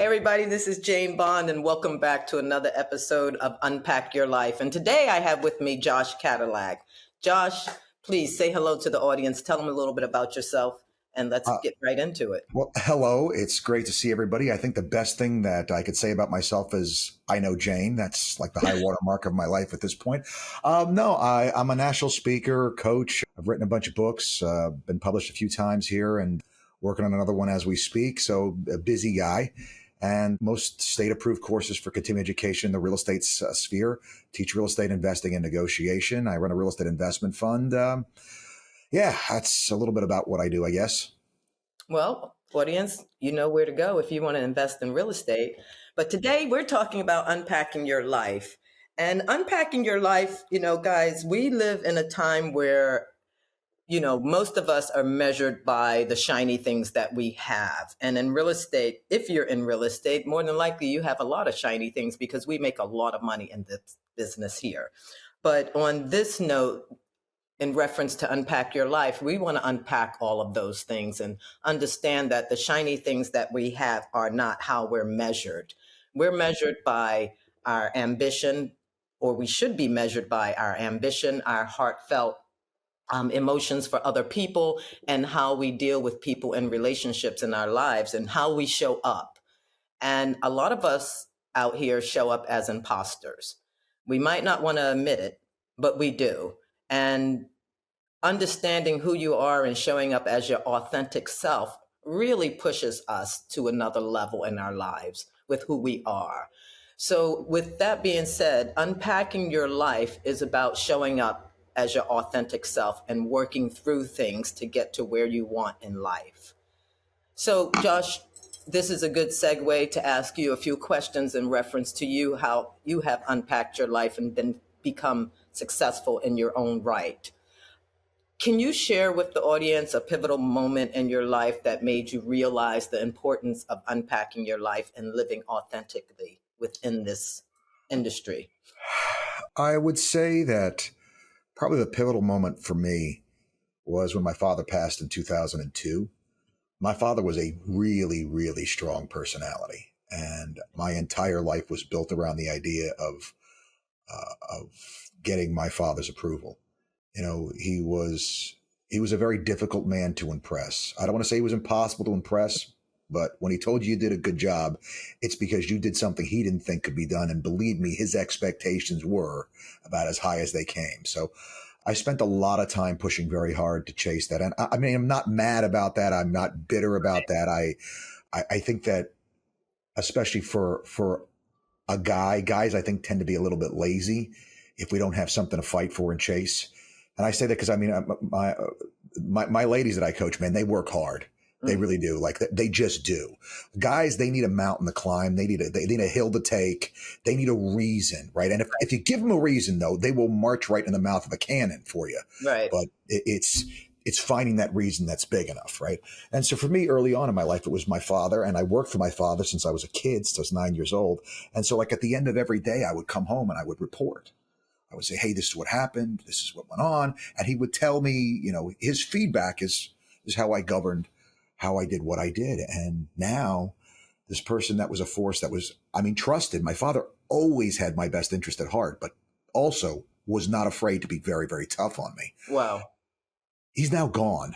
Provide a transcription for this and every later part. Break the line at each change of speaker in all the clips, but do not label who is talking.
Hey, everybody, this is Jane Bond, and welcome back to another episode of Unpack Your Life. And today I have with me Josh Cadillac. Josh, please say hello to the audience. Tell them a little bit about yourself, and let's get right into it.
Well, hello. It's great to see everybody. I think the best thing that I could say about myself is I know Jane. That's like the high water mark of my life at this point. I'm a national speaker, coach. I've written a bunch of books, been published a few times here and working on another one as we speak. So a busy guy. And most state-approved courses for continuing education in the real estate sphere. Teach real estate investing and negotiation. I run a real estate investment fund. That's a little bit about what I do, I guess.
Well, audience, you know where to go if you want to invest in real estate. But today we're talking about unpacking your life. And unpacking your life, guys, we live in a time where most of us are measured by the shiny things that we have. And in real estate, if you're in real estate, more than likely you have a lot of shiny things because we make a lot of money in this business here. But on this note, in reference to unpack your life, we want to unpack all of those things and understand that the shiny things that we have are not how we're measured. We're measured by our ambition, or we should be measured by our ambition, our heartfelt emotions for other people, and how we deal with people and relationships in our lives and how we show up. And a lot of us out here show up as imposters. We might not want to admit it, but we do. And understanding who you are and showing up as your authentic self really pushes us to another level in our lives with who we are. So with that being said, unpacking your life is about showing up as your authentic self and working through things to get to where you want in life. So Josh, this is a good segue to ask you a few questions in reference to you, how you have unpacked your life and become successful in your own right. Can you share with the audience a pivotal moment in your life that made you realize the importance of unpacking your life and living authentically within this industry?
I would say that probably the pivotal moment for me was when my father passed in 2002. My father was a really, really strong personality, and my entire life was built around the idea of getting my father's approval. He was a very difficult man to impress. I don't want to say he was impossible to impress, but when he told you did a good job, it's because you did something he didn't think could be done. And believe me, his expectations were about as high as they came. So I spent a lot of time pushing very hard to chase that. And I mean, I'm not mad about that. I'm not bitter about that. I think that especially for a guys, I think tend to be a little bit lazy if we don't have something to fight for and chase. And I say that because I mean, my ladies that I coach, man, they work hard. They really do. Like they just do. Guys, they need a mountain to climb. They need a hill to take. They need a reason, right? And if you give them a reason, though, they will march right in the mouth of a cannon for you.
Right.
But it's finding that reason that's big enough, right? And so for me, early on in my life, it was my father, and I worked for my father since I was a kid, since I was 9 years old. And so, like at the end of every day, I would come home and I would report. I would say, "Hey, this is what happened. This is what went on," and he would tell me, his feedback is how I governed. How I did what I did. And now this person that was a force that was, trusted. My father always had my best interest at heart, but also was not afraid to be very, very tough on me.
Wow.
He's now gone.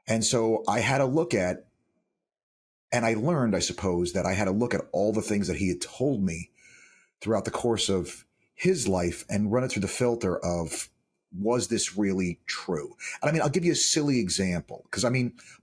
And so I had to look at, and I learned, I suppose, that I had to look at all the things that he had told me throughout the course of his life and run it through the filter of, was this really true? And I'll give you a silly example because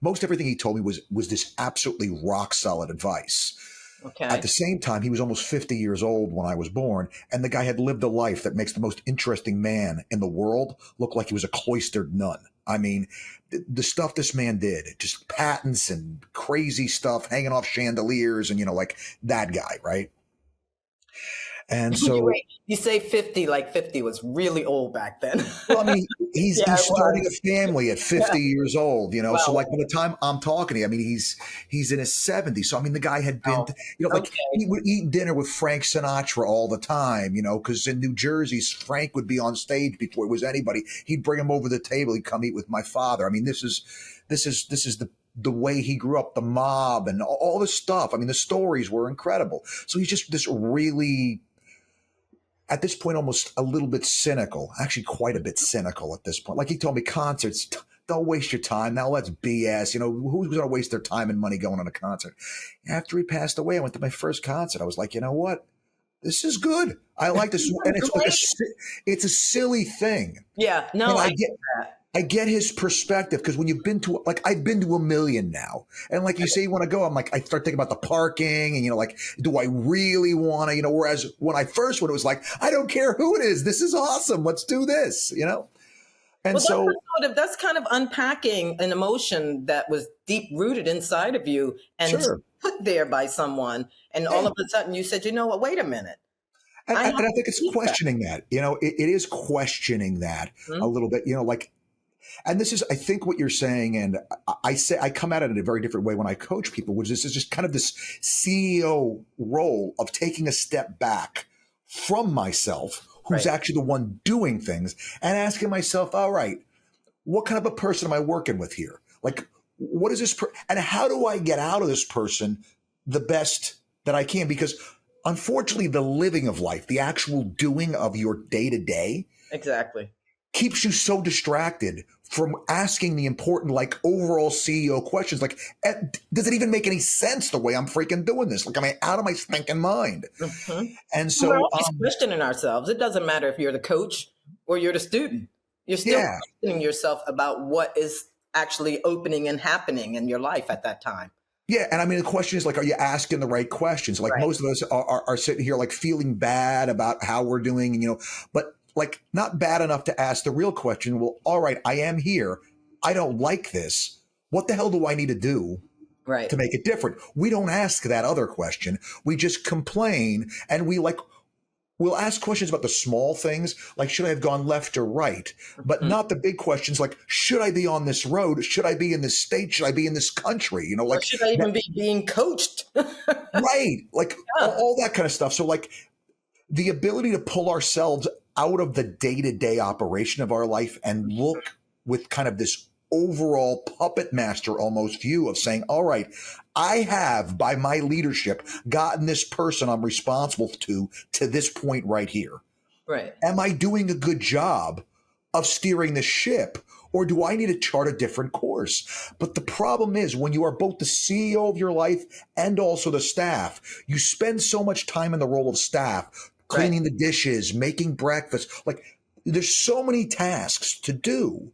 most everything he told me was this absolutely rock solid advice.
Okay.
At the same time, he was almost 50 years old when I was born, and the guy had lived a life that makes the most interesting man in the world look like he was a cloistered nun. The stuff this man did, just patents and crazy stuff, hanging off chandeliers and, like that guy, right? And so
you say 50, like 50 was really old back then.
Well, he's starting a family at 50 years old, wow. So like by the time I'm talking to you, he's in his 70s. So, the guy had been, he would eat dinner with Frank Sinatra all the time, because in New Jersey, Frank would be on stage before it was anybody. He'd bring him over the table. He'd come eat with my father. This is the the way he grew up, the mob and all this stuff. I mean, the stories were incredible. So he's just this really, at this point, almost a little bit cynical, actually quite a bit cynical at this point. Like he told me, concerts, don't waste your time. Now that's BS. You know, who's going to waste their time and money going on a concert? After he passed away, I went to my first concert. I was like, you know what? This is good. I like this. And it's like it's a silly thing.
Yeah, no,
And
I get that.
I get his perspective, because when you've been to, like, I've been to a million now. And like you say, you want to go, I'm like, I start thinking about the parking and, you know, like, do I really want to, you know, whereas when I first went, it was like, I don't care who it is. This is awesome. Let's do this, you know? And
Well, that's kind of unpacking an emotion that was deep rooted inside of you and
sure.
put there by someone. And all of a sudden you said, you know what, wait a minute.
And I think it's questioning that, you know, it is questioning that a little bit, you know, like, and this is, I think, what you're saying, and I come at it in a very different way when I coach people, which is just kind of this CEO role of taking a step back from myself, who's actually the one doing things, and asking myself, all right, what kind of a person am I working with here? Like, what is this, and how do I get out of this person the best that I can? Because unfortunately, the living of life, the actual doing of your day to day,
exactly,
keeps you so distracted from asking the important, like, overall CEO questions. Like, does it even make any sense the way I'm freaking doing this? Like, am I out of my stinking mind?
Mm-hmm.
And so
we're always questioning ourselves. It doesn't matter if you're the coach or you're the student. You're still questioning yourself about what is actually opening and happening in your life at that time.
Yeah. And I mean, the question is, like, are you asking the right questions? Like, most of us are sitting here, like, feeling bad about how we're doing, and, you know, but, like, not bad enough to ask the real question. Well, all right, I am here. I don't like this. What the hell do I need to do to make it different? We don't ask that other question. We just complain, and we'll ask questions about the small things, like, should I have gone left or right? But not the big questions, like, should I be on this road? Should I be in this state? Should I be in this country? You know, like,
or should I even be being coached?
right. Like, all that kind of stuff. So, like, the ability to pull ourselves out of the day-to-day operation of our life and look with kind of this overall puppet master almost view of saying, all right, I have, by my leadership, gotten this person I'm responsible to this point right here.
Right.
Am I doing a good job of steering the ship, or do I need to chart a different course? But the problem is, when you are both the CEO of your life and also the staff, you spend so much time in the role of staff, cleaning the dishes, making breakfast. Like, there's so many tasks to do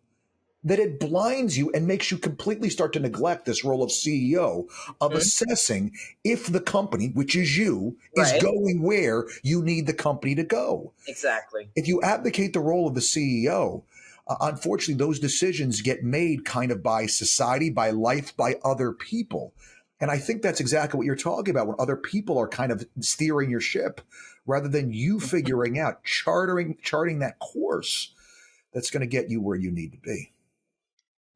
that it blinds you and makes you completely start to neglect this role of CEO, of assessing if the company, which is you, is going where you need the company to go.
Exactly.
If you abdicate the role of the CEO, unfortunately, those decisions get made kind of by society, by life, by other people. And I think that's exactly what you're talking about, when other people are kind of steering your ship rather than you figuring out, charting that course that's going to get you where you need to be.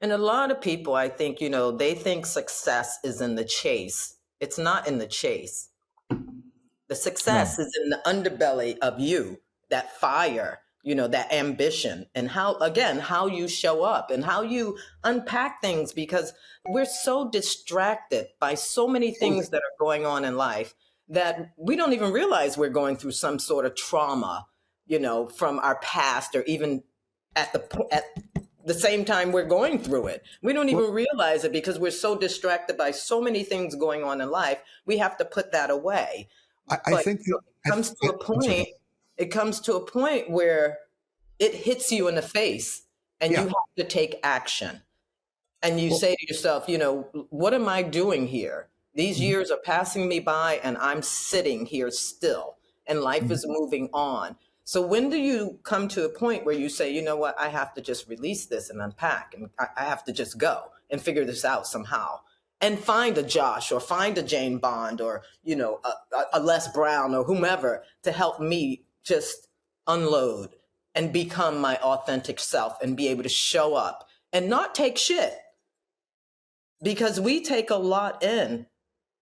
And a lot of people, I think, you know, they think success is in the chase. It's not in the chase. The success is in the underbelly of you, that fire, you know, that ambition, and how you show up and how you unpack things, because we're so distracted by so many things that are going on in life that we don't even realize we're going through some sort of trauma, you know, from our past, or even at the same time we're going through it. We don't even realize it because we're so distracted by so many things going on in life. We have to put that away.
I think
it comes to a point where it hits you in the face and you have to take action. And you say to yourself, you know, what am I doing here? These years are passing me by and I'm sitting here still, and life is moving on. So when do you come to a point where you say, you know what, I have to just release this and unpack, and I have to just go and figure this out somehow, and find a Josh or find a Jane Bond, or, you know, a Les Brown or whomever to help me just unload and become my authentic self and be able to show up and not take shit. Because we take a lot in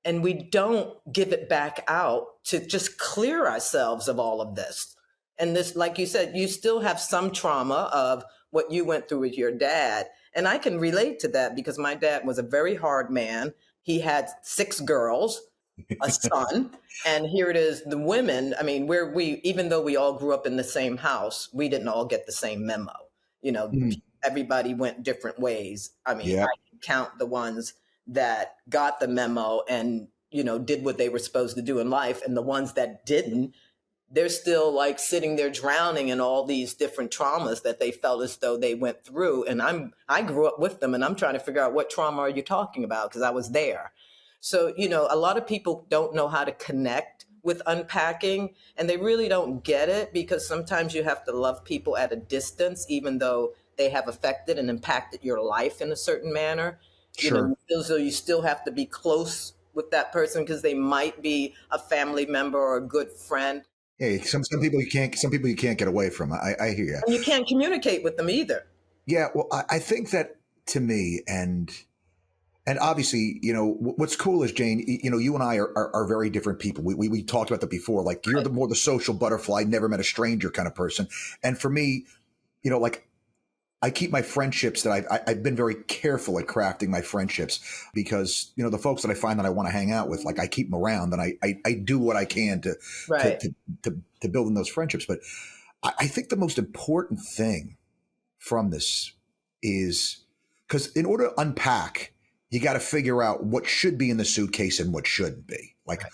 and we don't give it back out to just clear ourselves of all of this. And this, like you said, you still have some trauma of what you went through with your dad. And I can relate to that because my dad was a very hard man. He had 6 girls, a son, and here it is, the women. I mean, even though we all grew up in the same house, we didn't all get the same memo. You know,
Mm.
everybody went different ways. I mean,
Yeah,
I can count the ones that got the memo and, did what they were supposed to do in life, and the ones that didn't, they're still like sitting there drowning in all these different traumas that they felt as though they went through. And I grew up with them, and I'm trying to figure out, what trauma are you talking about? Because I was there. So, a lot of people don't know how to connect with unpacking, and they really don't get it, because sometimes you have to love people at a distance, even though they have affected and impacted your life in a certain manner.
sure.
You feel as though you still have to be close with that person because they might be a family member or a good friend.
Hey, some people you can't get away from. I hear you.
And you can't communicate with them either.
Yeah, well, I think that to me, and obviously, what's cool is, Jane, you and I are very different people. We talked about that before. Like, you're
Right.
the social butterfly, never met a stranger kind of person. And for me, like, I keep my friendships that I've been very careful at crafting my friendships, because, the folks that I find that I want to hang out with, like, I keep them around, and I do what I can to, to,
Right.
to, to build in those friendships. But I think the most important thing from this is, because in order to unpack, you got to figure out what should be in the suitcase and what shouldn't be. Like,
Right.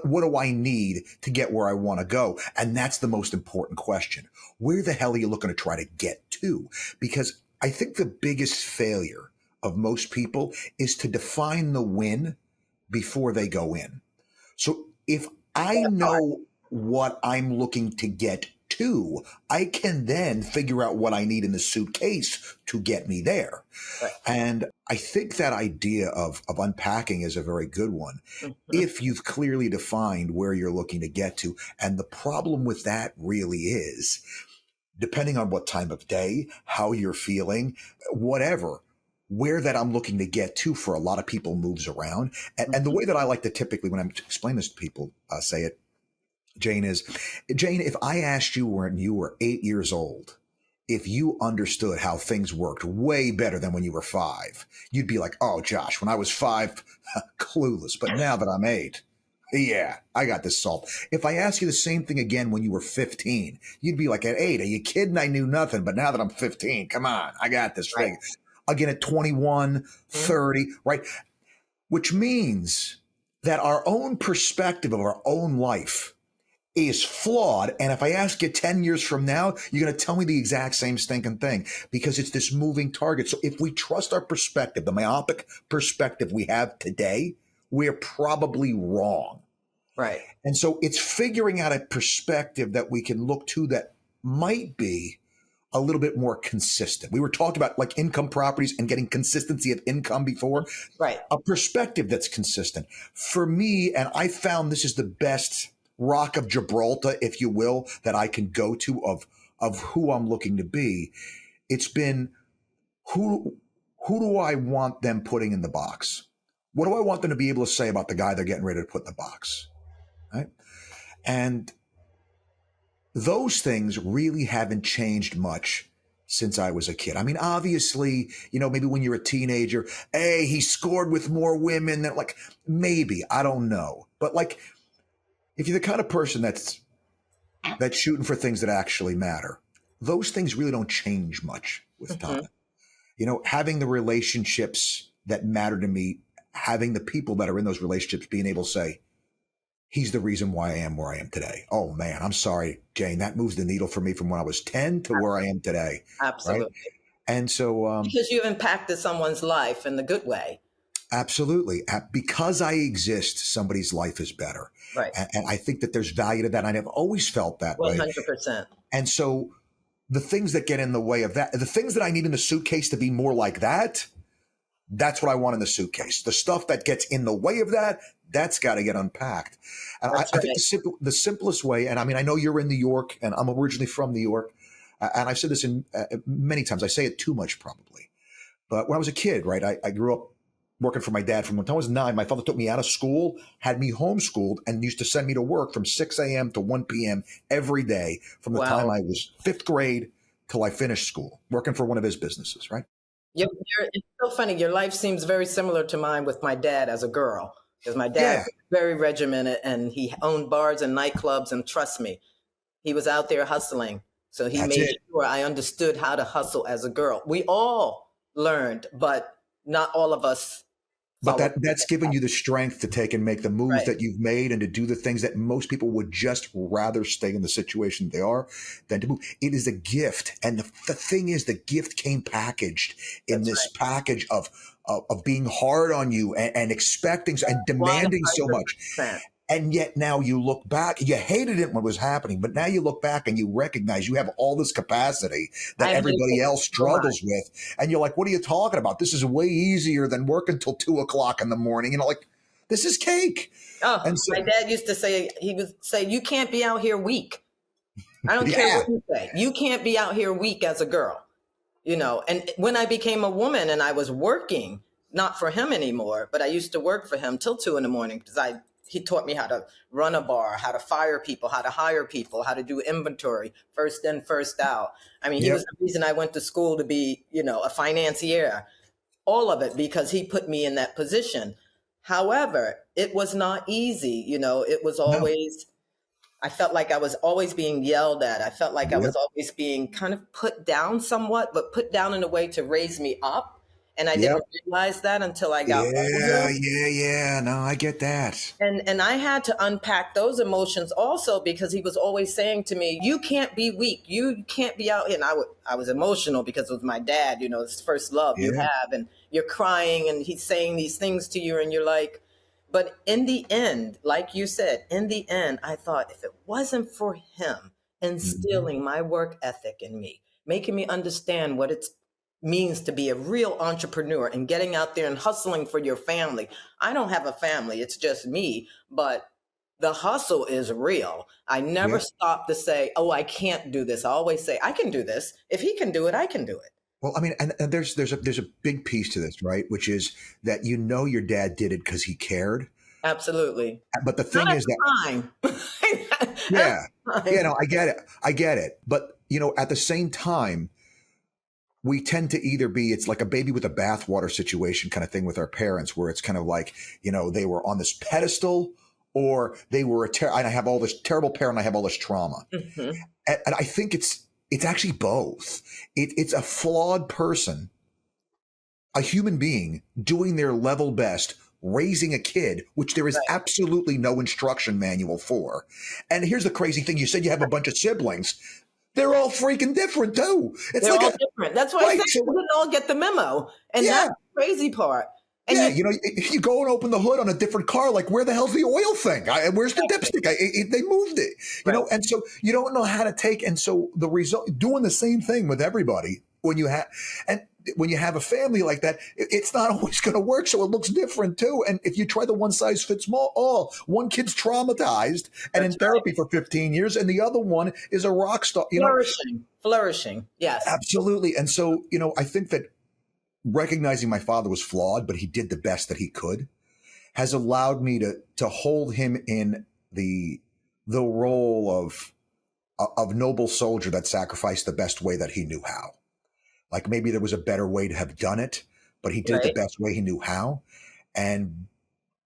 what do I need to get where I want to go? And that's the most important question. Where the hell are you looking to try to get to? Because I think the biggest failure of most people is to define the win before they go in. So if I
That part.
know what I'm looking to get to, I can then figure out what I need in the suitcase to get me there.
Right.
And I think that idea of unpacking is a very good one,
Mhm.
if you've clearly defined where you're looking to get to. And the problem with that really is, depending on what time of day, how you're feeling, whatever, where that I'm looking to get to for a lot of people moves around. And the
Mhm.
way that I like to typically, when I'm explaining this to people, say it, Jane, is, Jane, if I asked you when you were 8 years old, if you understood how things worked way better than when you were 5, you'd be like, oh, Josh, when I was 5, clueless. But now that I'm 8, yeah, I got this solved. If I ask you the same thing again when you were 15, you'd be like, at 8, are you kidding? I knew nothing. But now that I'm 15, come on, I got this
Right.
figured. Again, at 21,
Mhm.
30, right? Which means that our own perspective of our own life is flawed. And if I ask you 10 years from now, you're going to tell me the exact same stinking thing, because it's this moving target. So if we trust our perspective, the myopic perspective we have today, we're probably wrong.
Right.
And so it's figuring out a perspective that we can look to that might be a little bit more consistent. We were talking about like income properties and getting consistency of income before.
Right.
A perspective that's consistent. For me, and I found this is the best rock of Gibraltar, if you will, that I can go to of who I'm looking to be. It's been, who do I want them putting in the box? What do I want them to be able to say about the guy they're getting ready to put in the box? Right? And those things really haven't changed much since I was a kid. I mean, obviously, maybe when you're a teenager, hey, he scored with more women than, like, maybe, I don't know. But like, if you're the kind of person that's shooting for things that actually matter, those things really don't change much with time.
Mhm.
Having the relationships that matter to me, having the people that are in those relationships being able to say, he's the reason why I am where I am today. Oh man, I'm sorry, Jane, that moves the needle for me from when I was 10 to where I am today. Right.
Absolutely.
And so,
Because you've impacted someone's life in the good way.
absolutely, because I exist, somebody's life is better.
Right.
And I think that there's value to that. And I've always felt that way.
100%.
And so the things that get in the way of that, the things that I need in the suitcase to be more like that, that's what I want in the suitcase. The stuff that gets in the way of that, that's got to get unpacked. And
That's
I think
right.
the simplest way, and I mean, I know you're in New York, and I'm originally from New York, and I've said this in many times. I say it too much, probably. But when I was a kid, right, I grew up working for my dad from when I was 9. My father took me out of school, had me homeschooled, and used to send me to work from 6 a.m. to 1 p.m. every day from the time
Wow.
I was 5th grade till I finished school, working for one of his businesses, right?
It's so funny. Your life seems very similar to mine with my dad as a girl, because my dad
Yeah,
was very regimented and he owned bars and nightclubs. And trust me, he was out there hustling. So he
that's
made
it.
sure I understood how to hustle as a girl. We all learned, but not all of us
But
followed.
that's given you the strength to take and make the moves
Right.
that you've made and to do the things that most people would just rather stay in the situation they are than to move. It is a gift. And the thing is, the gift came packaged in
That's
this
right.
package of being hard on you and expecting and demanding so much.
100%.
And yet now you look back, you hated it when it was happening, but now you look back and you recognize you have all this capacity that
I hate
everybody
it
else
so much.
struggles with. And you're like, what are you talking about? This is way easier than working till 2 o'clock in the morning. You know, like, this is cake.
Oh,
And so,
my dad used to say, he would say, you can't be out here weak. I don't care
yeah,
what you say. You can't be out here weak as a girl, you know. And when I became a woman and I was working, not for him anymore, but I used to work for him till 2 in the morning because he taught me how to run a bar, how to fire people, how to hire people, how to do inventory, first in, first out. I mean, he
yep,
was the reason I went to school to be, you know, a financier, all of it because he put me in that position. However, it was not easy, you know, it was
no,
always, I felt like I was always being yelled at. I felt like I
yep,
was always being kind of put down somewhat, but put down in a way to raise me up. And I
yep,
didn't realize that until I got
yeah,
older.
yeah, yeah. No, I get that.
And I had to unpack those emotions also because he was always saying to me, "You can't be weak. You can't be out here." And I was emotional because it was my dad. You know, it's first love you
Yeah,
have, and you're crying, and he's saying these things to you, and you're like. But in the end, like you said, in the end, I thought if it wasn't for him
hmm,
instilling my work ethic in me, making me understand what it means to be a real entrepreneur and getting out there and hustling for your family. I don't have a family, it's just me, but the hustle is real. I never
yep.
stop to say, oh, I can't do this. I always say, I can do this. If he can do it, I can do it.
Well, I mean, and there's a big piece to this, right? Which is that your dad did it because he cared.
Absolutely.
But the
Not
thing
at
is that,
the time. At
yeah,
the
yeah,
time.
no, I get it. But at the same time, we tend to either be, it's like a baby with a bathwater situation kind of thing with our parents, where it's kind of like, they were on this pedestal, or they were and I have all this terrible parent, I have all this trauma,
Mhm.
and I think it's actually both. It's a flawed person, a human being doing their level best, raising a kid, which there is
Right.
absolutely no instruction manual for. And here's the crazy thing: you said you have a bunch of siblings. They're all freaking different too. It's
They're
like
all
a
different. That's why I
right.
said
So
we didn't all get the memo. And
yeah,
that's the crazy part. And
yeah.
you
You go and open the hood on a different car. Like, where the hell's the oil thing? Where's the dipstick? They moved it.
right.
And so you don't know how to take. And so the result, doing the same thing with everybody when you have, and when you have a family like that, it's not always going to work. So it looks different too. And if you try the one size fits all, one kid's traumatized and in
That's right.
therapy for 15 years, and the other one is a rock star.
Flourishing. Flourishing. Yes.
Absolutely. And so, I think that recognizing my father was flawed, but he did the best that he could, has allowed me to hold him in the role of noble soldier that sacrificed the best way that he knew how. Like, maybe there was a better way to have done it, but he did it the
Right.
best way he knew how. And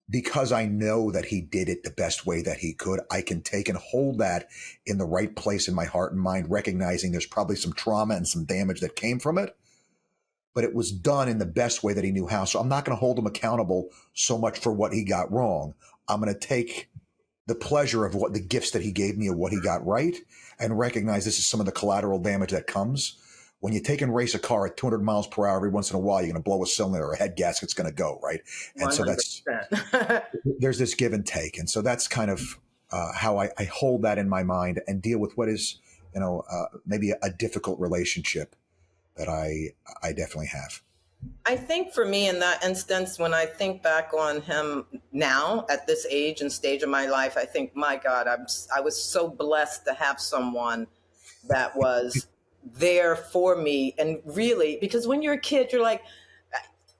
because I know that he did it the best way that he could, I can take and hold that in the right place in my heart and mind, recognizing there's probably some trauma and some damage that came from it, but it was done in the best way that he knew how. So I'm not going to hold him accountable so much for what he got wrong. I'm going to take the pleasure of what the gifts that he gave me of what he got right, and recognize this is some of the collateral damage that comes when you take and race a car at 200 miles per hour. Every once in a while, you're going to blow a cylinder or a head gasket's going to go, right? And so
100%.
there's this give and take. And so that's kind of how I hold that in my mind and deal with what is, maybe a difficult relationship that I definitely have.
I think for me in that instance, when I think back on him now at this age and stage of my life, I think, my God, I was so blessed to have someone that was there for me. And really, because when you're a kid, you're like,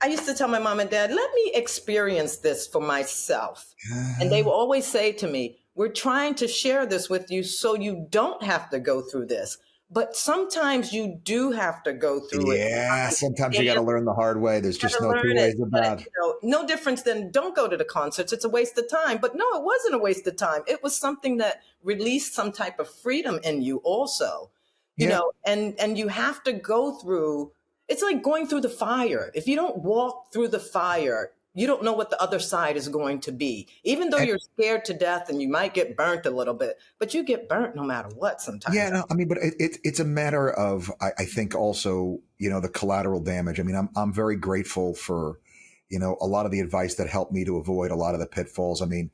I used to tell my mom and dad, let me experience this for myself. And they
Uh,
will always say to me, we're trying to share this with you so you don't have to go through this. But sometimes you do have to go through it.
Yeah, sometimes you got to learn the hard way. There's just
To
no two
learn it,
ways
but
about it.
no difference than don't go to the concerts. It's a waste of time. But no, it wasn't a waste of time. It was something that released some type of freedom in you also,
Yeah.
and you have to go through, it's like going through the fire. If you don't walk through the fire, you don't know what the other side is going to be. Even though
And
you're scared to death and you might get burnt a little bit, but you get burnt no matter what
yeah,
sometimes.
no, I mean, but it's a matter of, I think also, the collateral damage. I mean, I'm very grateful for, a lot of the advice that helped me to avoid a lot of the pitfalls. I mean,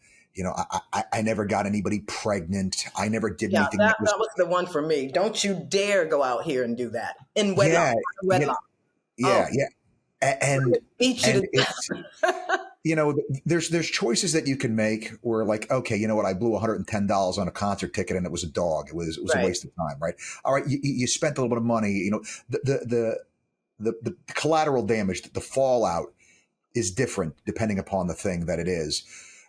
I never got anybody pregnant. I never did
Yeah,
anything that
that
was,
was the one for me. Don't you dare go out here and do that in wedlock.
yeah, yeah,
Wedlock.
yeah,
Oh,
yeah. And,
beat you to
and it's,
death.
there's choices that you can make where like, okay, you know what? I blew $110 on a concert ticket and it was a dog. It was a
Right.
waste of time, right? All right. You spent a little bit of money, the collateral damage, the fallout is different depending upon the thing that it is.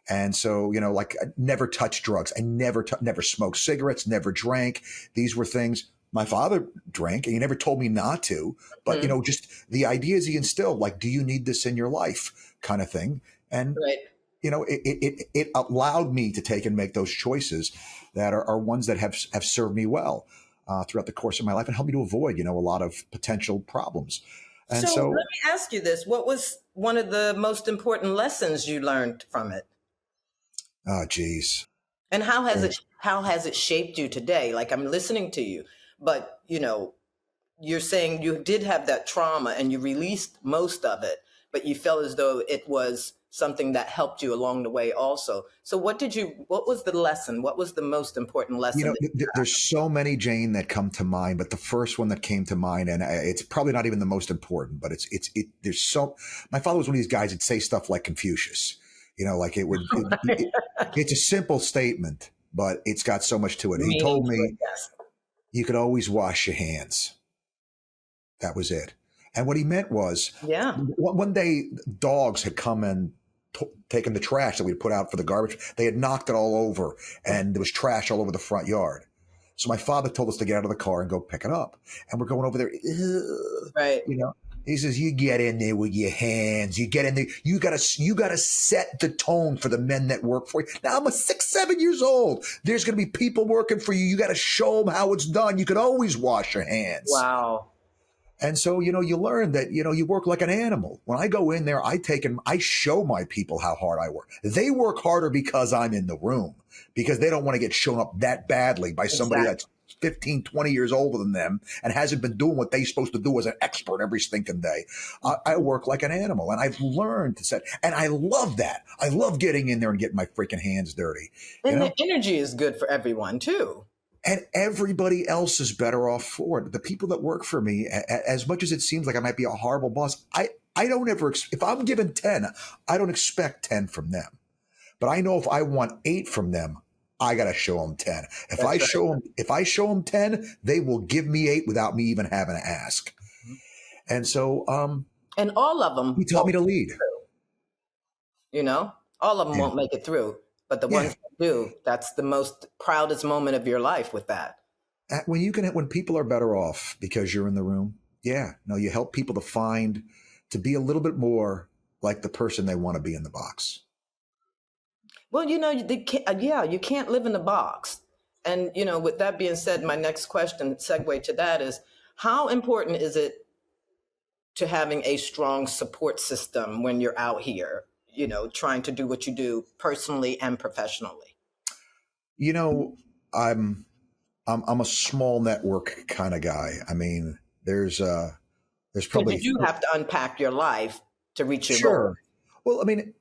And so, like I never touched drugs. I never smoked cigarettes, never drank. These were things my father drank and he never told me not to. But,
Mhm.
just the ideas he instilled, like, do you need this in your life kind of thing? And,
Right.
it allowed me to take and make those choices that are ones that have served me well throughout the course of my life and helped me to avoid, a lot of potential problems. And
So let
so,
me ask you this. What was one of the most important lessons you learned from it?
oh, geez.
And how has it shaped you today? Like I'm listening to you, but you're saying you did have that trauma and you released most of it, but you felt as though it was something that helped you along the way also. So what was the lesson? What was the most important lesson?
There's so many, Jane, that come to mind, but the first one that came to mind, and it's probably not even the most important, but there's so, my father was one of these guys that say stuff like Confucius, like it's a simple statement, but it's got so much to it. He
Meaning
told
to it,
me
yes.
you could always wash your hands. That was it. And what he meant was
Yeah.
one day dogs had come and taken the trash that we put out for the garbage. They had knocked it all over and there was trash all over the front yard. So my father told us to get out of the car and go pick it up. And we're going over there. "Ugh,"
Right.
He says, you get in there with your hands. You get in there. You gotta set the tone for the men that work for you. Now I'm a 6, 7 years old. There's going to be people working for you. You got to show them how it's done. You could always wash your hands.
Wow.
And so, you learn that, you work like an animal. When I go in there, I show my people how hard I work. They work harder because I'm in the room, because they don't want to get shown up that badly by somebody
Exactly.
that's 15, 20 years older than them and hasn't been doing what they're supposed to do as an expert every stinking day. I work like an animal and I've learned to set, and I love that. I love getting in there and getting my freaking hands dirty,
And the energy is good for everyone too.
and everybody else is better off for it. The people that work for me, as much as it seems like I might be a horrible boss, I don't ever, if I'm given 10, I don't expect 10 from them. But I know if I want 8 from them, I got to show them 10.
That's right.
If I show them 10, they will give me 8 without me even having to ask. And so,
And all of them
he taught me to lead.
all of them
Yeah.
won't make it through, but the
Yeah.
ones that do, that's the most proudest moment of your life with that.
When people are better off because you're in the room, yeah, no, you help people to be a little bit more like the person they want to be in the box.
Well, you can't live in a box. And, with that being said, my next question, segue to that is, how important is it to having a strong support system when you're out here, trying to do what you do personally and professionally?
You know, I'm a small network kind of guy. I mean, there's
Because you
probably
do have to unpack your life to reach your goal.
sure. Well, I mean,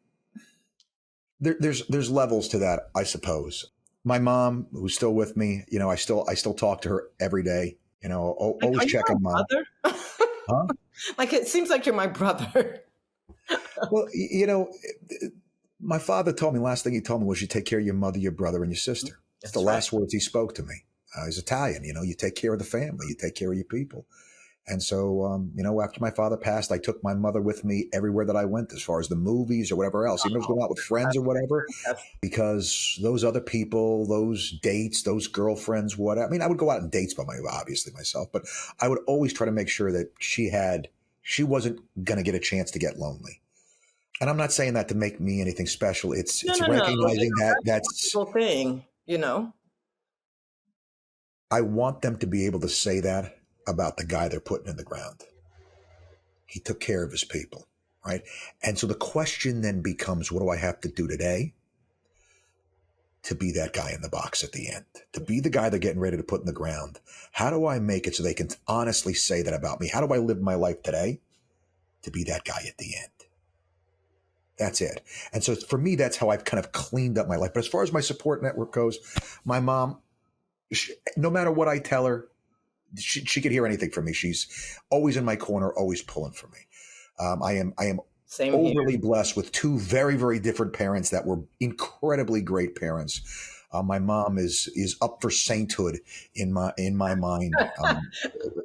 there's levels to that, I suppose. My mom, who's still with me, I still talk to her every day.
Like,
Always
are you
check on
my
mom.
brother?
Huh?
Like, it seems like you're my brother.
Well, my father told me, last thing he told me was, you take care of your mother, your brother, and your sister. It's the
That's right.
last words he spoke to me. He's Italian. You take care of the family, you take care of your people. And so, after my father passed, I took my mother with me everywhere that I went, as far as the movies or whatever else, even if I was going out with friends or whatever,
Yes.
because those other people, those dates, those girlfriends, whatever. I mean, I would go out on dates obviously myself, but I would always try to make sure that she wasn't going to get a chance to get lonely. And I'm not saying that to make me anything special.
No,
It's
no, no.
recognizing that
That's a wonderful thing.
I want them to be able to say that about the guy they're putting in the ground. He took care of his people, right? And so the question then becomes, what do I have to do today to be that guy in the box at the end, to be the guy they're getting ready to put in the ground? How do I make it so they can honestly say that about me? How do I live my life today to be that guy at the end? That's it. And so for me, that's how I've kind of cleaned up my life. But as far as my support network goes, my mom, no matter what I tell her, she could hear anything from me. She's always in my corner, always pulling for me. I am
Same here.
overly blessed with two very, very different parents that were incredibly great parents. My mom is up for sainthood in my mind.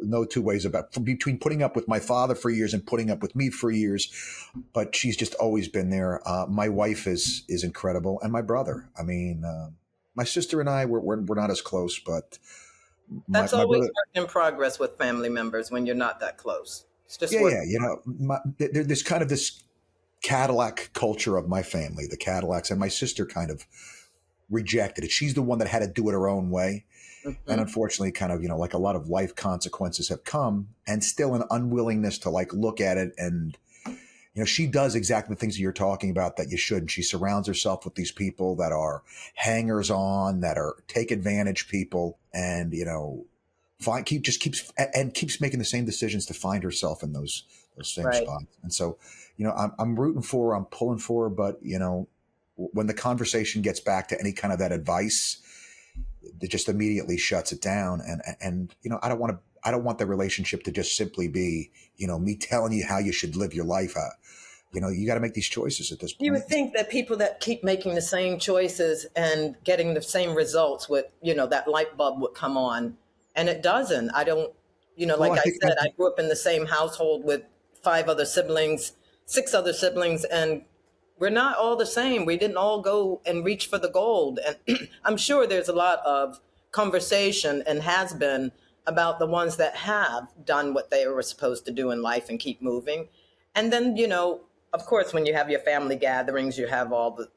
No two ways about between putting up with my father for years and putting up with me for years, but she's just always been there. My wife is incredible, and my brother. I mean, my sister and I we're not as close, but
That's
my
always
brother.
work in progress with family members when you're not that close. It's just
Yeah,
work.
yeah. There's kind of this Cadillac culture of my family, the Cadillacs, and my sister kind of rejected it. She's the one that had to do it her own way. And
Hmm.
unfortunately, kind of, like a lot of life consequences have come, and still an unwillingness to like look at it. And, she does exactly the things that you're talking about that you shouldn't. She surrounds herself with these people that are hangers on, that are take advantage people, and, keeps making the same decisions to find herself in those same
Right.
spots. And so, I'm rooting for her, I'm pulling for her, but when the conversation gets back to any kind of that advice, it just immediately shuts it down. And I don't want the relationship to just simply be, me telling you how you should live your life. You got to make these choices at this
You would
point.
think that people that keep making the same choices and getting the same results that light bulb would come on. And it doesn't. I don't,
Well,
like
I
I
think,
said, I grew up in the same household with five other siblings, six other siblings, and we're not all the same. We didn't all go and reach for the gold. And I'm sure there's a lot of conversation and has been about the ones that have done what they were supposed to do in life and keep moving. And then, of course, when you have your family gatherings, you have all the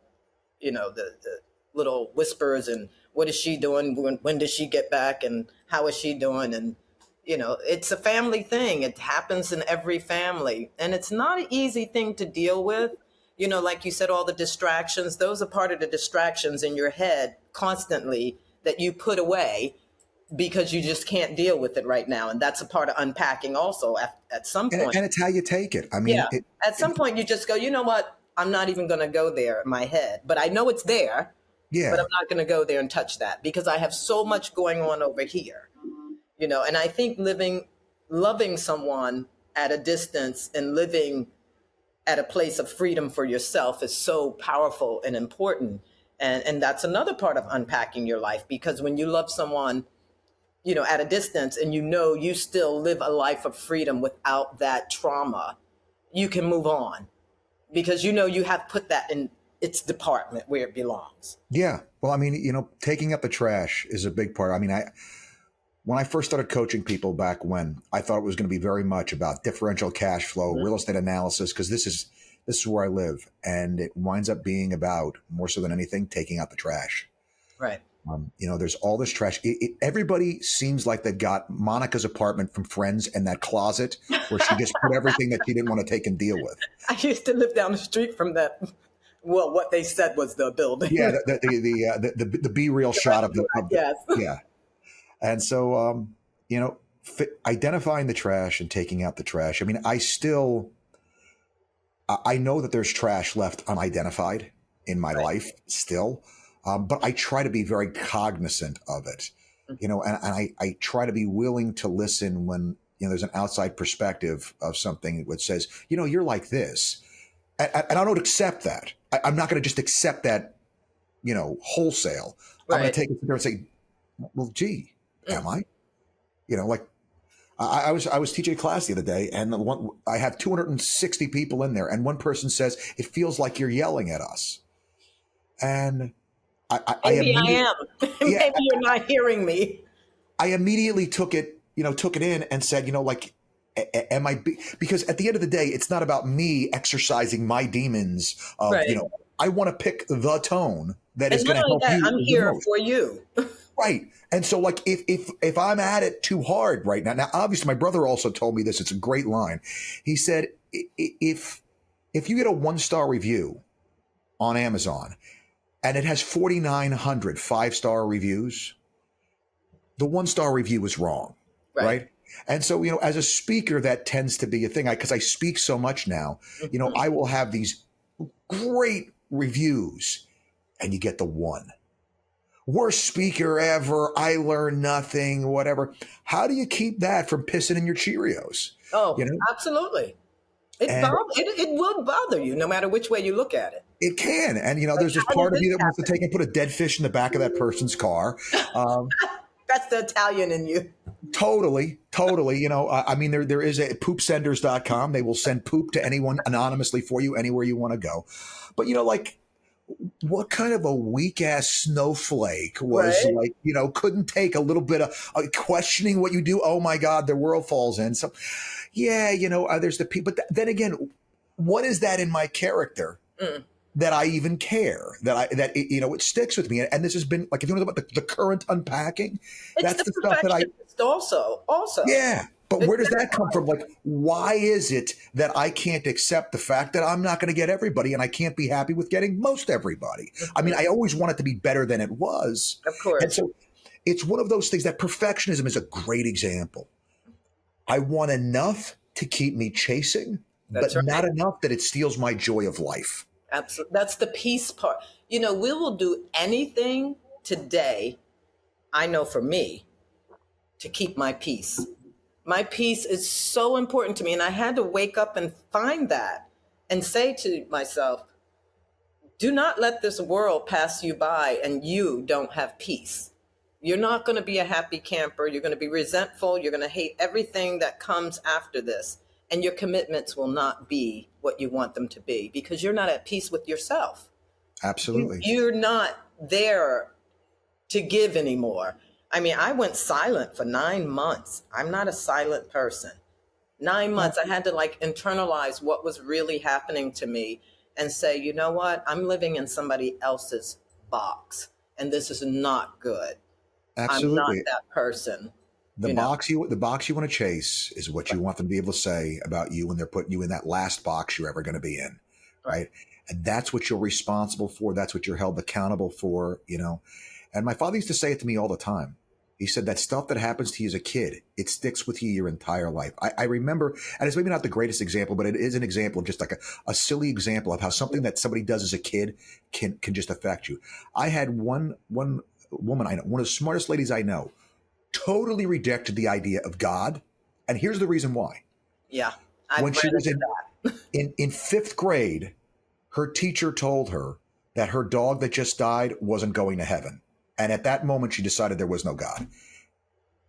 little whispers and what is she doing? When does she get back? And how is she doing? And, it's a family thing. It happens in every family. And it's not an easy thing to deal with. Like you said, all the distractions, those are part of the distractions in your head constantly that you put away because you just can't deal with it right now. And that's a part of unpacking also at some point.
and it's how you take it. I mean,
Yeah. At some point, you just go, you know what? I'm not even going to go there in my head, but I know it's there, but
yeah.
I'm not going to go there and touch that because I have so much going on over here, and I think loving someone at a distance and living at a place of freedom for yourself is so powerful and important. And that's another part of unpacking your life because when you love someone, at a distance and you still live a life of freedom without that trauma, you can move on because you have put that in its department where it belongs.
Yeah. Well, I mean, taking up the trash is a big part. I mean, when I first started coaching people back when, I thought it was going to be very much about differential cash flow,
Mhm.
real estate analysis, because this is where I live, and it winds up being about, more so than anything, taking out the trash.
Right.
There's all this trash. Everybody seems like they've got Monica's apartment from Friends and that closet where she just put everything that she didn't want to take and deal with.
I used to live down the street from that. Well, what they said was the
Yeah,
building.
the be real shot of the
Yes.
yeah. And so, identifying the trash and taking out the trash. I mean, I know that there's trash left unidentified in my
Right.
life still, but I try to be very cognizant of it, and I try to be willing to listen when, there's an outside perspective of something which says, you're like this. And I don't accept that. I'm not going to just accept that, wholesale. I'm going
Right.
to take it there and say, well, gee,
Mm.
am I? Like, I was teaching a class the other day, and I have 260 people in there, and one person says, "It feels like you're yelling at us," and I
Maybe I
immediately,
am.
yeah,
Maybe you're not hearing me.
I immediately took it in and said, like, am I? Because at the end of the day, it's not about me exercising my demons of,
Right.
I want to pick the tone that
And
is
not
going to
only
help
that,
you
I'm
the
here
most.
for you.
Right. And so, like, if I'm at it too hard right now, obviously my brother also told me this. It's a great line. He said, if you get a 1-star review on Amazon and it has 4,900 5-star reviews, the 1-star review is wrong.
Right.
Right. And so, as a speaker, that tends to be a thing. Because I speak so much now,
Mhm.
I will have these great reviews and you get the one. Worst speaker ever. I learned nothing, whatever. How do you keep that from pissing in your Cheerios?
Oh,
You know,
absolutely.
and
It will bother you no matter which way you look at it.
it can. And,
Like,
there's this
how did
part of
this
you that wants to
happen?
take and put a dead fish in the back of that person's car. Um,
That's the Italian in you.
Totally, totally. I mean, there is a poopsenders.com. They will send poop to anyone anonymously for you anywhere you want to go. But, like, what kind of a weak ass snowflake was,
Right.
like, couldn't take a little bit of questioning what you do? Oh my God, the world falls in. So, yeah, there's the people. But then again, what is that in my character
Mm.
that I even care? It sticks with me. And this has been, like, if you know about the current unpacking,
It's
that's
the
the stuff that
perfectionist also.
yeah. But
It's
where does
that
that come from? Like, why is it that I can't accept the fact that I'm not going to get everybody and I can't be happy with getting most everybody? I mean,
Mhm.
I always want it to be better than it was.
Of
And
course.
so it's one of those things that perfectionism is a great example. I want enough to keep me chasing,
That's
but not
right.
enough that it steals my joy of life.
Absolutely. That's the peace part. We will do anything today, I know for me, to keep my peace. My peace is so important to me. And I had to wake up and find that and say to myself, do not let this world pass you by and you don't have peace. You're not going to be a happy camper. You're going to be resentful. You're going to hate everything that comes after this. And your commitments will not be what you want them to be because you're not at peace with yourself.
Absolutely.
You're not there to give anymore. I mean, I went silent for 9 months. I'm not a silent person. 9 months, I had to like internalize what was really happening to me and say, you know what? I'm living in somebody else's box, and this is not good. I'm not
Absolutely.
that person,
The
you know.
box you want to chase is what you want them to be able to say about you when they're putting you in that last box you're ever going to be in,
Right.
right? And that's what you're responsible for. That's what you're held accountable for, And my father used to say it to me all the time. He said that stuff that happens to you as a kid, it sticks with you your entire life. I remember, and it's maybe not the greatest example, but it is an example of just like a silly example of how something that somebody does as a kid can just affect you. I had one woman I know, one of the smartest ladies I know, totally rejected the idea of God. And here's the reason why.
Yeah, I've
When
ran
she was
into
in,
that.
in fifth grade, her teacher told her that her dog that just died wasn't going to heaven. And at that moment, she decided there was no God.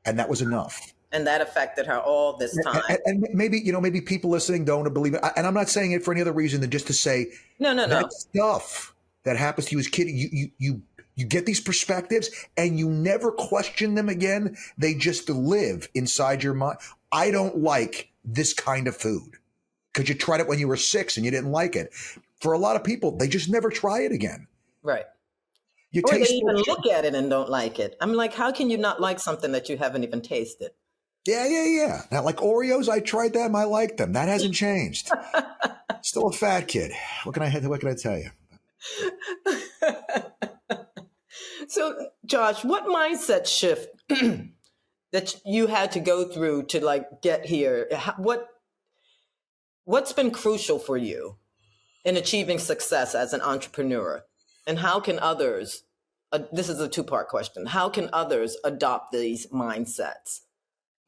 And that was enough.
And that affected her all this time.
And maybe, maybe people listening don't believe it. And I'm not saying it for any other reason than just to say
No, no,
that
no.
stuff that happens to you as a kid, you get these perspectives and you never question them again. They just live inside your mind. I don't like this kind of food because you tried it when you were 6 and you didn't like it. For a lot of people, they just never try it again.
Right.
You
Or they
taste
even
what
look at it and don't like it. I'm like, how can you not like something that you haven't even tasted?
yeah. Now, like Oreos, I tried them. I like them. That hasn't changed. Still a fat kid. What can I tell you?
So, Josh, what mindset shift that you had to go through to like get here? What's been crucial for you in achieving success as an entrepreneur? And how can others, this is a two-part question, how can others adopt these mindsets?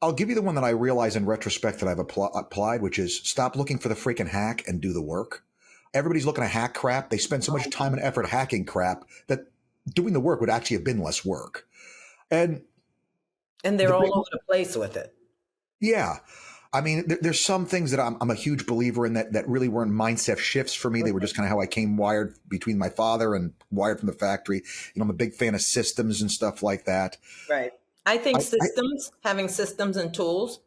I'll give you the one that I realize in retrospect that I've applied, which is stop looking for the freaking hack and do the work. Everybody's looking at hack crap. They spend so much time and effort hacking crap that doing the work would actually have been less work. And
And
the
they're
big
all over the place with it.
Yeah. I mean, there's some things that I'm a huge believer in that really weren't mindset shifts for me. They were just kind of how I came wired between my father and wired from the factory. I'm a big fan of systems and stuff like that.
Right. I think
I
having systems and tools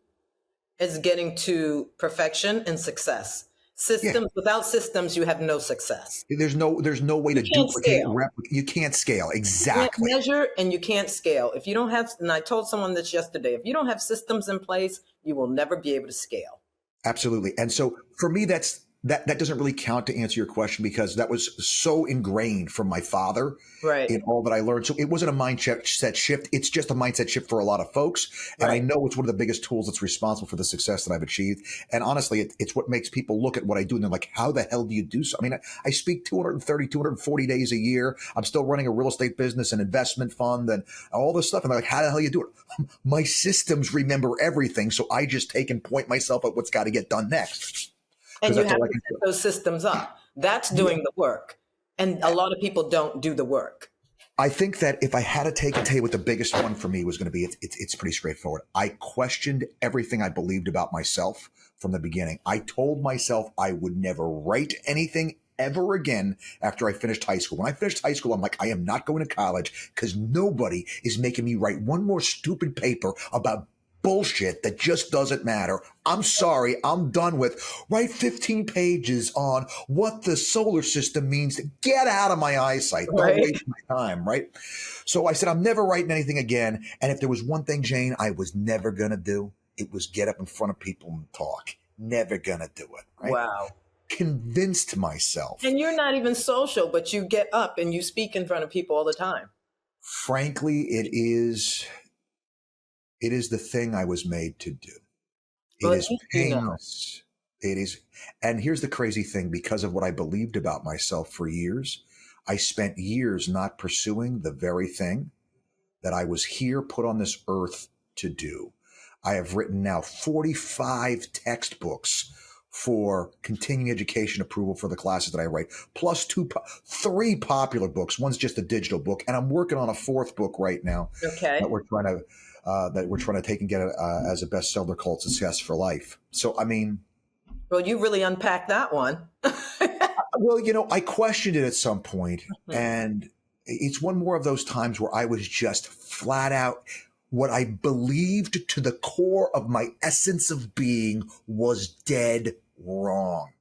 is getting to perfection and success.
Yeah,
Without systems, you have no success.
there's no way
You
to
can't
duplicate,
scale.
replicate. You can't scale.
You can't
Exactly.
measure and you can't scale. If you don't have, and I told someone this yesterday, if you don't have systems in place, you will never be able to scale.
Absolutely. And so for me, that doesn't really count to answer your question because that was so ingrained from my father
Right.
in all that I learned. So it wasn't a mindset shift. It's just a mindset shift for a lot of folks. And I
Right.
know it's one of the biggest tools that's responsible for the success that I've achieved. And honestly, it's what makes people look at what I do and they're like, how the hell do you do so? I mean, I speak 230, 240 days a year. I'm still running a real estate business and investment fund and all this stuff. And they're like, how the hell you do it? My systems remember everything. So I just take and point myself at what's got to get done next. Because
And you
that's
have
all I
to
can
set
do.
those systems up. That's
Yeah.
doing the work. And a lot of people don't do the work.
I think that if I had to take and tell you what the biggest one for me was going to be, it's pretty straightforward. I questioned everything I believed about myself from the beginning. I told myself I would never write anything ever again after I finished high school. When I finished high school, I'm like, I am not going to college because nobody is making me write one more stupid paper about bullshit that just doesn't matter. I'm sorry. I'm done with write 15 pages on what the solar system means. Get out of my eyesight. Don't
Right.
waste my time. Right. So I said, I'm never writing anything again. And if there was one thing, Jane, I was never going to do, it was get up in front of people and talk. Never going to do it. Right.
Wow.
Convinced myself.
And you're not even social, but you get up and you speak in front of people all the time.
Frankly, it is the thing I was made to do. It
Well, at
is
least you know.
painless. It is. And here's the crazy thing, because of what I believed about myself for years, I spent years not pursuing the very thing that I was here put on this earth to do. I have written now 45 textbooks for continuing education approval for the classes that I write, plus three popular books. One's just a digital book, and I'm working on a fourth book right now
Okay.
that we're trying to take and get as a bestseller called Success for Life. So, I mean,
Well, you really unpacked that one.
well, I questioned it at some point, and it's one more of those times where I was just flat out what I believed to the core of my essence of being was dead wrong.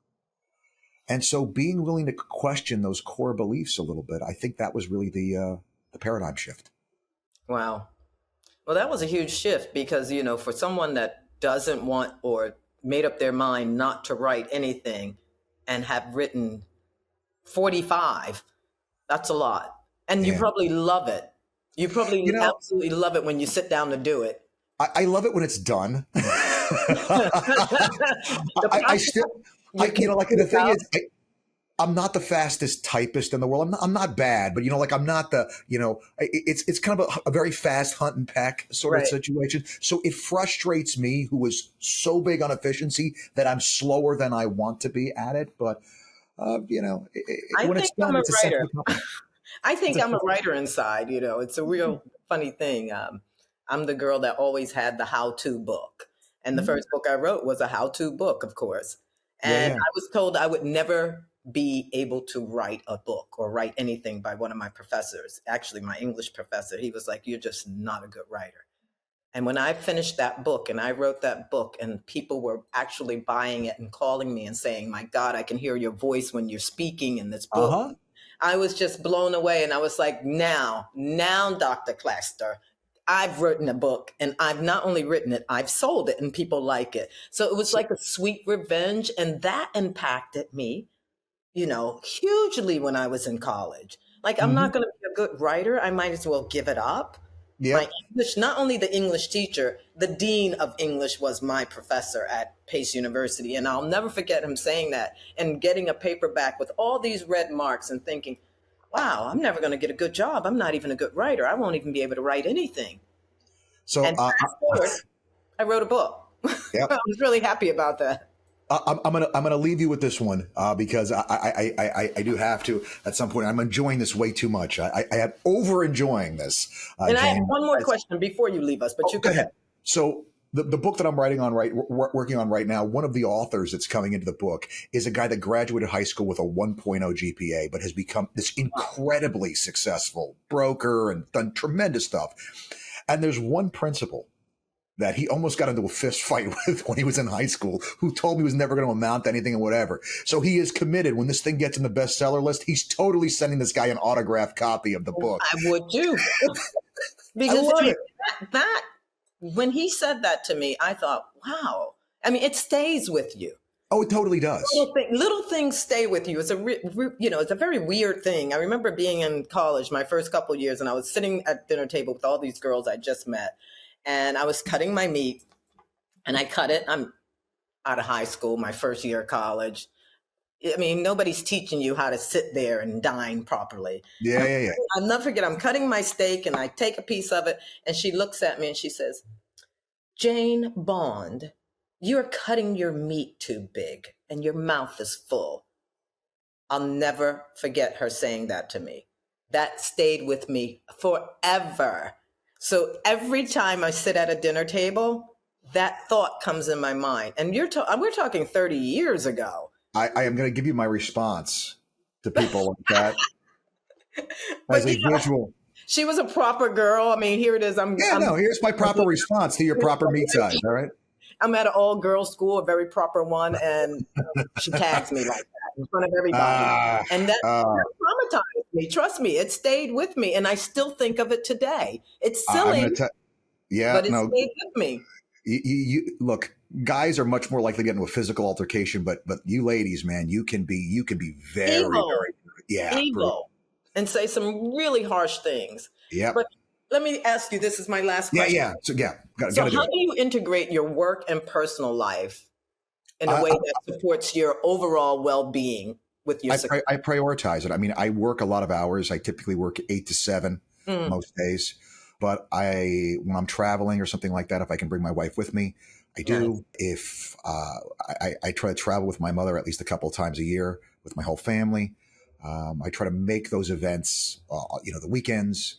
And so being willing to question those core beliefs a little bit, I think that was really the paradigm shift.
Wow. Well, that was a huge shift because, for someone that doesn't want or made up their mind not to write anything and have written 45, that's a lot. And you
Yeah.
probably love it. You probably
You know,
absolutely love it when you sit down to do it.
I love it when it's done.
The
I
process
still,
you can
like
figure
the
it
thing
out.
is, I'm not the fastest typist in the world. I'm not bad, but like I'm not the, it's kind of a very fast hunt and peck sort of
Right.
situation. So it frustrates me, who is so big on efficiency, that I'm slower than I want to be at it. But
I
when it's
think I'm
done,
a
it's a sense of
writer.
accomplishment.
I
It's
think
a
I'm a
sense
writer inside. It's a real funny thing. I'm the girl that always had the how-to book. And the
of,
first book I wrote was a how-to book, of course.
yeah,
And
yeah.
I was told I would never be able to write a book or write anything by one of my professors. Actually, my English professor, he was like, you're just not a good writer. And when I finished that book and I wrote that book and people were actually buying it and calling me and saying, my God, I can hear your voice when you're speaking in this book.
Uh-huh.
I was just blown away. And I was like, now, Dr. Claster, I've written a book and I've not only written it, I've sold it and people like it. So it was
So,
like a sweet revenge. And that impacted me, hugely when I was in college. Like, I'm
mhm.
not going to be a good writer. I might as well give it up. My
Yep.
English, not only the English teacher, the dean of English was my professor at Pace University. And I'll never forget him saying that and getting a paperback with all these red marks and thinking, wow, I'm never going to get a good job. I'm not even a good writer. I won't even be able to write anything.
So,
And fast forward, I wrote a book.
yep.
I was really happy about that.
I'm gonna leave you with this one because I do have to at some point. I'm enjoying this way too much. I am over enjoying this,
And I have
Jane.
one more question before you leave us, but you
Go
go ahead.
ahead. So the book that I'm working on right now, one of the authors that's coming into the book is a guy that graduated high school with a 1.0 GPA, but has become this incredibly successful broker and done tremendous stuff. And there's one principle that he almost got into a fist fight with when he was in high school, who told me he was never going to amount to anything and whatever. So he is committed. When this thing gets in the bestseller list, he's totally sending this guy an autographed copy of the book.
I would too.
I love it.
That when he said that to me, I thought, wow. I mean, it stays with you.
Oh, it totally does.
Little things stay with you. It's it's a very weird thing. I remember being in college my first couple of years, and I was sitting at dinner table with all these girls I just met, and I was cutting my meat, and I cut it. I'm out of high school, my first year of college. I mean, nobody's teaching you how to sit there and dine properly.
Yeah.
I'll never forget, I'm cutting my steak, and I take a piece of it, and she looks at me and she says, "Jane Bond, you're cutting your meat too big and your mouth is full." I'll never forget her saying that to me. That stayed with me forever. So every time I sit at a dinner table, that thought comes in my mind. And we're talking 30 years ago.
I am going to give you my response to people like that as a visual.
She was a proper girl. I mean, here it is.
Here's my proper response to your proper meat size. All right.
I'm at an all-girls school, a very proper one, and she tags me like that in front of everybody. And that traumatized me. Trust me, it stayed with me, and I still think of it today. It's silly, but it stayed with me.
You look, guys are much more likely to get into a physical altercation, but you ladies, man, you can be very,
evil, and say some really harsh things.
Yeah.
But let me ask you, this is my last question.
Yeah.
So how do you integrate your work and personal life in a way that supports your overall well-being with your success?
I prioritize it. I mean, I work a lot of hours. I typically work 8 to 7 most days. But when I'm traveling or something like that, if I can bring my wife with me, I do. Nice. If I try to travel with my mother at least a couple of times a year with my whole family. I try to make those events, the weekends.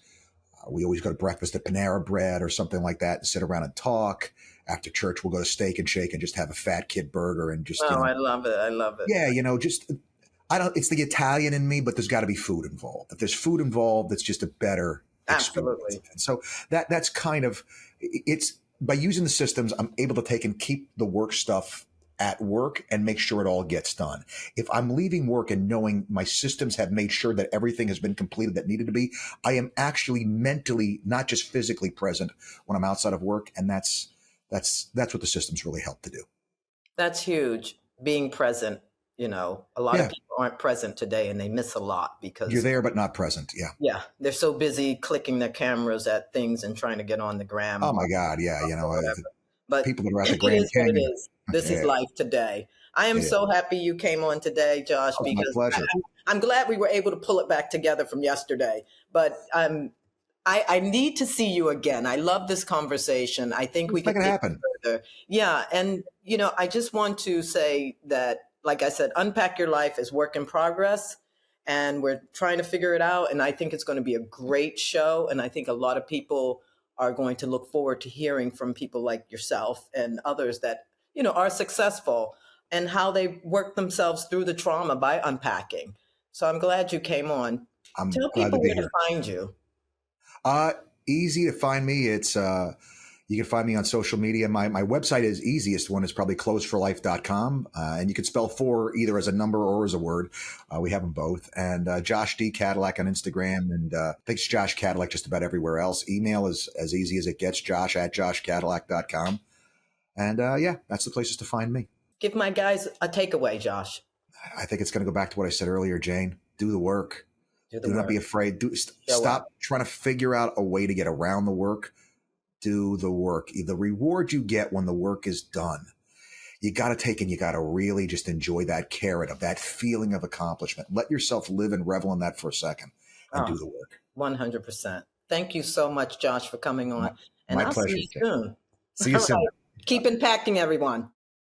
We always go to breakfast at Panera Bread or something like that and sit around and talk. After church, we'll go to Steak and Shake and just have a fat kid burger and just.
I love it. I love it.
Yeah, it's the Italian in me, but there's got to be food involved. If there's food involved, it's just a better experience.
Absolutely.
And so that's kind of, it's by using the systems, I'm able to take and keep the work stuff at work and make sure it all gets done. If I'm leaving work and knowing my systems have made sure that everything has been completed that needed to be, I am actually mentally, not just physically present when I'm outside of work. And that's what the systems really help to do.
That's huge. Being present. A lot of people aren't present today, and they miss a lot because
you're there but not present. Yeah.
Yeah, they're so busy clicking their cameras at things and trying to get on the gram.
Oh my God, yeah,
but
people that are at the Grand Canyon.
This is life today. I am so happy you came on today, Josh, because
my pleasure.
I'm glad we were able to pull it back together from yesterday. But I need to see you again. I love this conversation. I think we can
make it happen.
Further. Yeah, and I just want to say that, like I said, Unpack Your Life is work in progress, and we're trying to figure it out. And I think it's going to be a great show. And I think a lot of people are going to look forward to hearing from people like yourself and others that, are successful and how they work themselves through the trauma by unpacking. So I'm glad you came on. Tell people where to find you.
Easy to find me. It's, you can find me on social media. My website is easiest one is probably closeforlife.com. And you can spell 4 either as a number or as a word. We have them both. And Josh D. Cadillac on Instagram. And I think it's Josh Cadillac just about everywhere else. Email is as easy as it gets, josh@joshcadillac.com. And that's the places to find me.
Give my guys a takeaway, Josh.
I think it's going to go back to what I said earlier, Jane. Do the work. Do not be afraid. Stop trying to figure out a way to get around the work. Do the work. The reward you get when the work is done, you got to take and you got to really just enjoy that carrot of that feeling of accomplishment. Let yourself live and revel in that for a second and do the work.
100%. Thank you so much, Josh, for coming on.
My pleasure.
See you soon.
See you soon.
Keep impacting, everyone.